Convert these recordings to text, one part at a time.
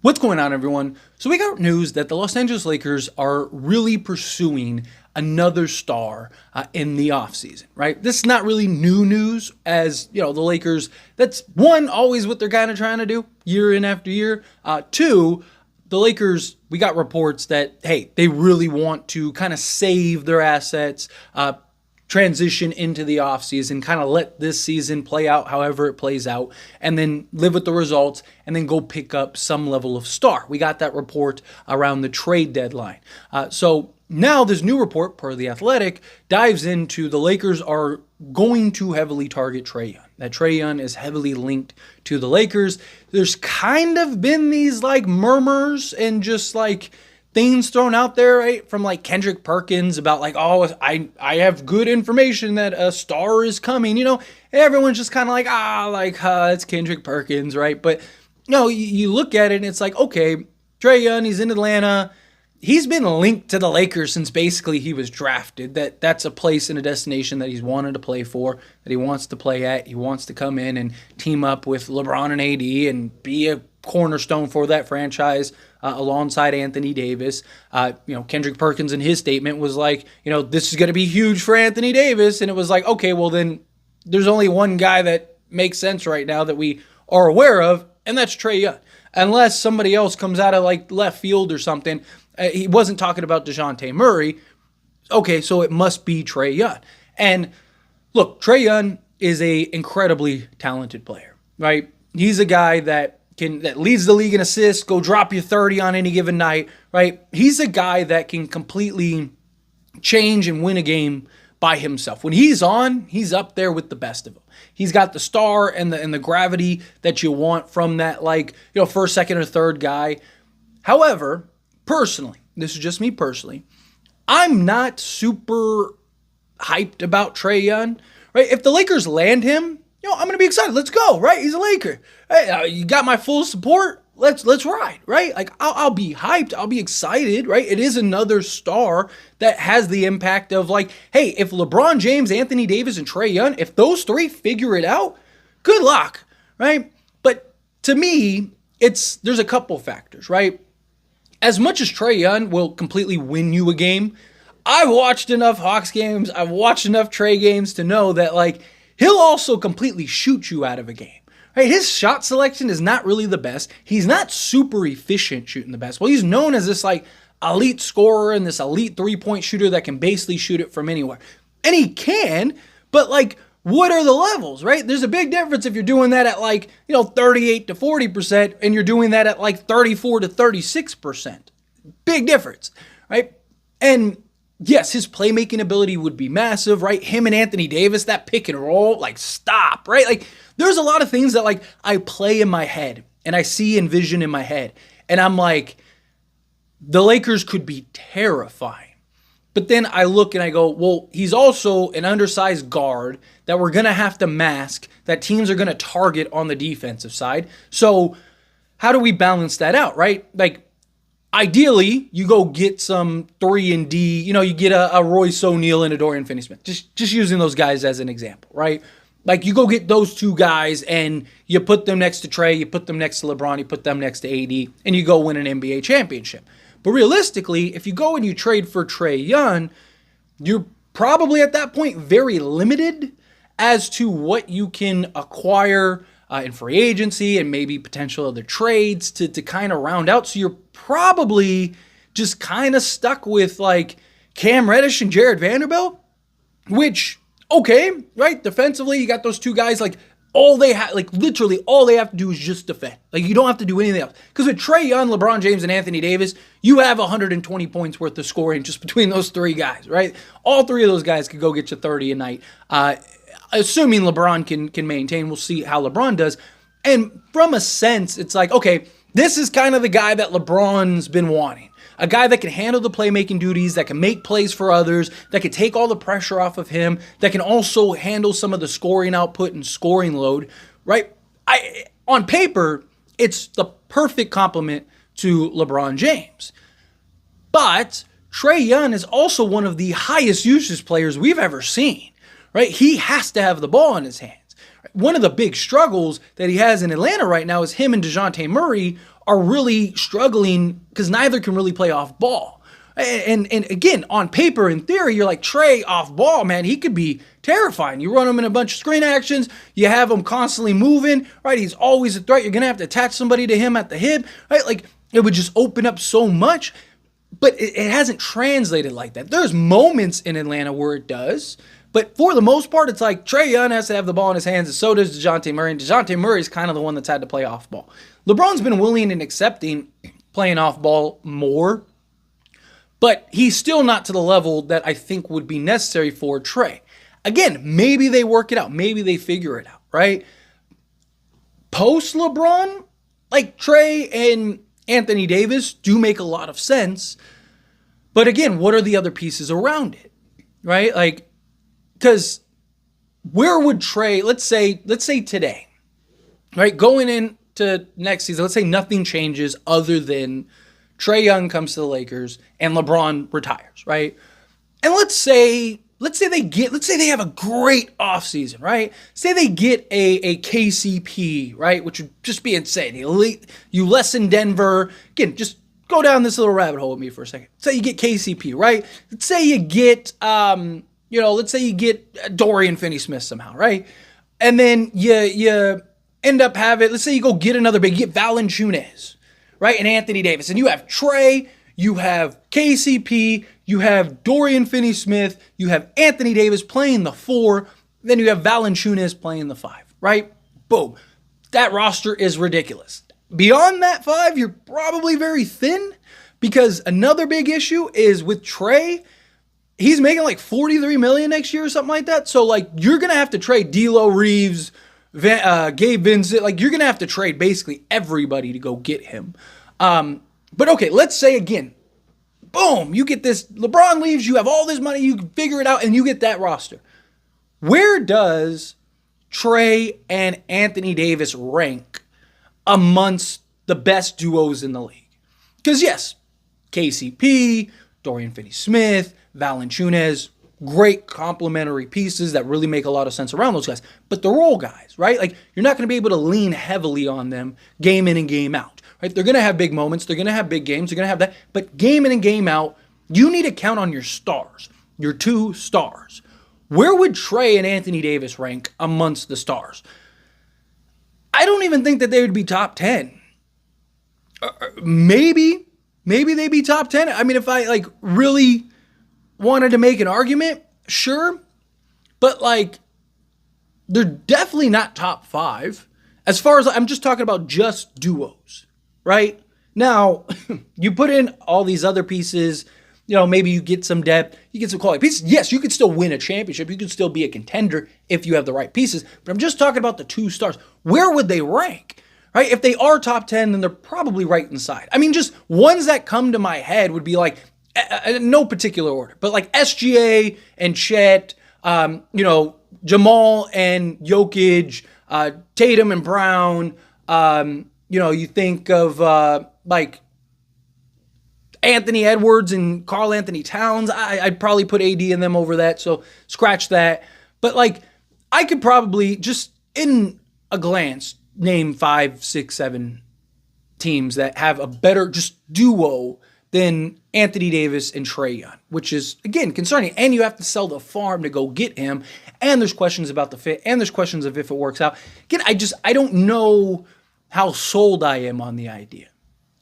What's going on, everyone? So we got news that the Los Angeles Lakers are really pursuing another star in the offseason, right? This is not really new news, as you know, the Lakers, that's one, always what they're kind of trying to do year in after year. Two, the Lakers, we got reports that, hey, they really want to kind of save their assets, transition into the offseason, kind of let this season play out however it plays out, and then live with the results, and then go pick up some level of star. We got that report around the trade deadline. So now this new report, per The Athletic, dives into the Lakers are going to heavily target Trae Young. That Trae Young is heavily linked to the Lakers. There's kind of been these like murmurs and just like things thrown out there, right, from like Kendrick Perkins about like, oh, I have good information that a star is coming. You know, everyone's just kind of like, it's Kendrick Perkins, right? But no, you look at it and it's like, okay, Trae Young, he's in Atlanta. He's been linked to the Lakers since basically he was drafted. That's a place and a destination that he's wanted to play for, that he wants to play at. He wants to come in and team up with LeBron and AD and be a cornerstone for that franchise alongside Anthony Davis. Kendrick Perkins in his statement was like, this is going to be huge for Anthony Davis. And it was like, okay, well then there's only one guy that makes sense right now that we are aware of, and that's Trae Young. Unless somebody else comes out of like left field or something. He wasn't talking about DeJounte Murray. Okay, so it must be Trae Young. And look, Trae Young is a incredibly talented player, right? He's a guy that leads the league in assists, go drop you 30 on any given night, right? He's a guy that can completely change and win a game by himself. When he's on, he's up there with the best of them. He's got the star and the gravity that you want from that first, second, or third guy. However, personally, this is just me personally, I'm not super hyped about Trae Young, right? If the Lakers land him, I'm going to be excited. Let's go, right? He's a Laker. Hey, you got my full support. Let's ride, right? Like I'll be hyped. I'll be excited, right? It is another star that has the impact of like, hey, if LeBron James, Anthony Davis, and Trae Young, if those three figure it out, good luck, right? But to me, there's a couple factors, right? As much as Trae Young will completely win you a game, I've watched enough Hawks games, I've watched enough Trae games to know that like he'll also completely shoot you out of a game. Right? His shot selection is not really the best. He's not super efficient shooting the best. Well, he's known as this like elite scorer and this elite three-point shooter that can basically shoot it from anywhere. And he can, but like what are the levels, right? There's a big difference if you're doing that at like, 38 to 40% and you're doing that at like 34 to 36%. Big difference, right? And yes, his playmaking ability would be massive, right? Him and Anthony Davis, that pick and roll, like stop, right? Like there's a lot of things that like I play in my head and I see and vision in my head. And I'm like, the Lakers could be terrifying. But then I look and I go, well, he's also an undersized guard that we're going to have to mask, that teams are going to target on the defensive side. So how do we balance that out, right? Like, ideally, you go get some 3-and-D, you get a Royce O'Neal and a Dorian Finney-Smith. Just using those guys as an example, right? Like, you go get those two guys and you put them next to Trae, you put them next to LeBron, you put them next to AD, and you go win an NBA championship. But realistically, if you go and you trade for Trae Young, you're probably at that point very limited as to what you can acquire in free agency and maybe potential other trades to kind of round out. So you're probably just kind of stuck with like Cam Reddish and Jared Vanderbilt, which, okay, right? Defensively, you got those two guys like literally all they have to do is just defend. Like you don't have to do anything else. Because with Trae Young, LeBron James, and Anthony Davis, you have 120 points worth of scoring just between those three guys, right? All three of those guys could go get you 30 a night. Assuming LeBron can maintain. We'll see how LeBron does. And from a sense, it's like, okay, this is kind of the guy that LeBron's been wanting. A guy that can handle the playmaking duties, that can make plays for others, that can take all the pressure off of him, that can also handle some of the scoring output and scoring load, right? On paper, it's the perfect complement to LeBron James. But Trae Young is also one of the highest usage players we've ever seen, right? He has to have the ball in his hands. One of the big struggles that he has in Atlanta right now is him and DeJounte Murray are really struggling because neither can really play off ball. And again, on paper, in theory, you're like, Trae off ball, man, he could be terrifying. You run him in a bunch of screen actions, you have him constantly moving, right? He's always a threat. You're going to have to attach somebody to him at the hip, right? Like, it would just open up so much, but it hasn't translated like that. There's moments in Atlanta where it does, but for the most part, it's like Trae Young has to have the ball in his hands, and so does DeJounte Murray, and DeJounte Murray is kind of the one that's had to play off ball. LeBron's been willing and accepting playing off ball more, but he's still not to the level that I think would be necessary for Trae. Again, maybe they work it out. Maybe they figure it out, right? Post LeBron, like Trae and Anthony Davis do make a lot of sense. But again, what are the other pieces around it, right? Like, because where would Trae, let's say today, right? Going into next season, let's say nothing changes other than Trae Young comes to the Lakers and LeBron retires, right? And let's say they have a great offseason, right? Say they get a KCP, right? Which would just be insane. You lessen Denver. Again, just go down this little rabbit hole with me for a second. Say you get KCP, right? Let's say you get, let's say you get Dorian Finney-Smith somehow, right? And then you end up having, let's say you go get another big, you get Valanciunas, right? And Anthony Davis. And you have Trae, you have KCP, you have Dorian Finney-Smith, you have Anthony Davis playing the 4, then you have Valanciunas playing the 5, right? Boom. That roster is ridiculous. Beyond that 5, you're probably very thin, because another big issue is with Trae, he's making like $43 million next year or something like that. So like you're going to have to trade D'Lo, Reeves, Gabe Vincent. Like you're going to have to trade basically everybody to go get him. But okay, let's say again, boom, you get this, LeBron leaves, you have all this money, you can figure it out, and you get that roster. Where does Trae and Anthony Davis rank amongst the best duos in the league? Because yes, KCP, Dorian Finney-Smith, Valanciunas, great complementary pieces that really make a lot of sense around those guys. But the role guys, right? Like you're not going to be able to lean heavily on them game in and game out, right? They're going to have big moments. They're going to have big games. They're going to have that. But game in and game out, you need to count on your stars, your 2 stars. Where would Trae and Anthony Davis rank amongst the stars? I don't even think that they would be top 10. Maybe they'd be top 10. I mean, if I like really wanted to make an argument, sure. But like, they're definitely not top 5. As far as I'm just talking about just duos, right? Now, you put in all these other pieces, maybe you get some depth, you get some quality pieces. Yes, you could still win a championship. You could still be a contender if you have the right pieces. But I'm just talking about the 2 stars. Where would they rank? Right? If they are top 10, then they're probably right inside. I mean, just ones that come to my head would be like, no particular order, but like SGA and Chet, Jamal and Jokic, Tatum and Brown, you think of like Anthony Edwards and Karl Anthony Towns. I'd probably put AD in them over that, so scratch that. But like, I could probably just in a glance name 5, 6, 7 teams that have a better just duo than Anthony Davis and Trae Young, which is, again, concerning. And you have to sell the farm to go get him. And there's questions about the fit. And there's questions of if it works out. Again, I don't know how sold I am on the idea.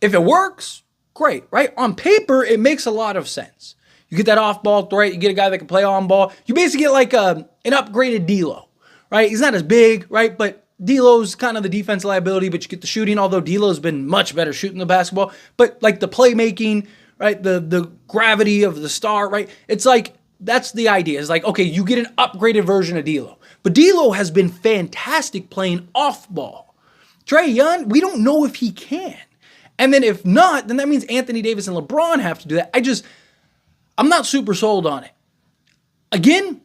If it works, great, right? On paper, it makes a lot of sense. You get that off-ball threat. You get a guy that can play on-ball. You basically get like an upgraded D'Lo, right? He's not as big, right? But D'Lo's kind of the defense liability, but you get the shooting, although D'Lo's been much better shooting the basketball. But like the playmaking, right? The gravity of the star, right? It's like, that's the idea. It's like, okay, you get an upgraded version of D'Lo. But D'Lo has been fantastic playing off ball. Trae Young, we don't know if he can. And then if not, then that means Anthony Davis and LeBron have to do that. I'm not super sold on it. Again,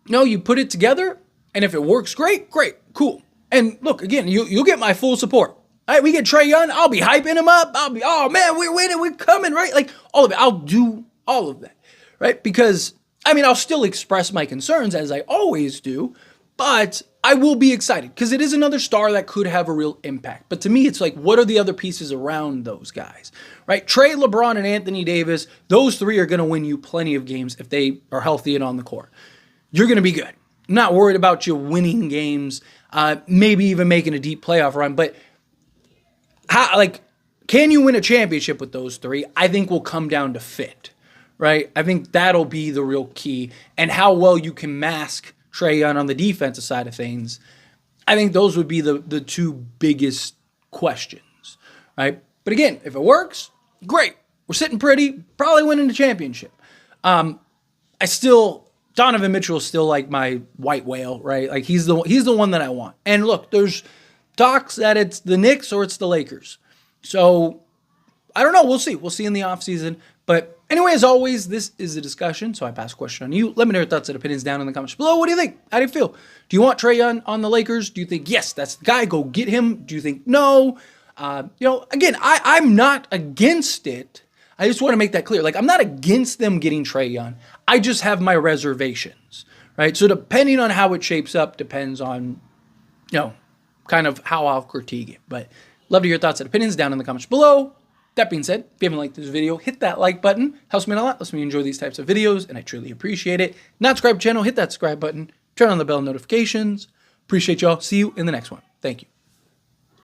you put it together, and if it works, great, cool. And look, again, you'll get my full support. All right, we get Trae Young, I'll be hyping him up. I'll be, oh man, we're winning, we're coming, right? Like all of it. I'll do all of that, right? Because, I'll still express my concerns as I always do, but I will be excited because it is another star that could have a real impact. But to me, it's like, what are the other pieces around those guys, right? Trae, LeBron, and Anthony Davis, those three are going to win you plenty of games if they are healthy and on the court. You're going to be good. I'm not worried about you winning games, maybe even making a deep playoff run. But can you win a championship with those three? I think will come down to fit, right? I think that'll be the real key, and how well you can mask Trae Young on the defensive side of things. I think those would be the two biggest questions, right? But again, if it works, great. We're sitting pretty, probably winning the championship. Donovan Mitchell is still like my white whale, right? Like he's the one that I want. And look, there's talks that it's the Knicks or it's the Lakers. So I don't know. We'll see. We'll see in the offseason. But anyway, as always, this is a discussion, so I pass a question on you. Let me know your thoughts and opinions down in the comments below. What do you think? How do you feel? Do you want Trae Young on the Lakers? Do you think, yes, that's the guy, go get him? Do you think no? Again, I'm not against it. I just want to make that clear. Like, I'm not against them getting Trae Young. I just have my reservations, right? So depending on how it shapes up depends on, kind of how I'll critique it. But love to hear your thoughts and opinions down in the comments below. That being said, if you haven't liked this video, hit that like button. Helps me out a lot. Lets me enjoy these types of videos, and I truly appreciate it. Not subscribe to the channel, hit that subscribe button. Turn on the bell notifications. Appreciate y'all. See you in the next one. Thank you.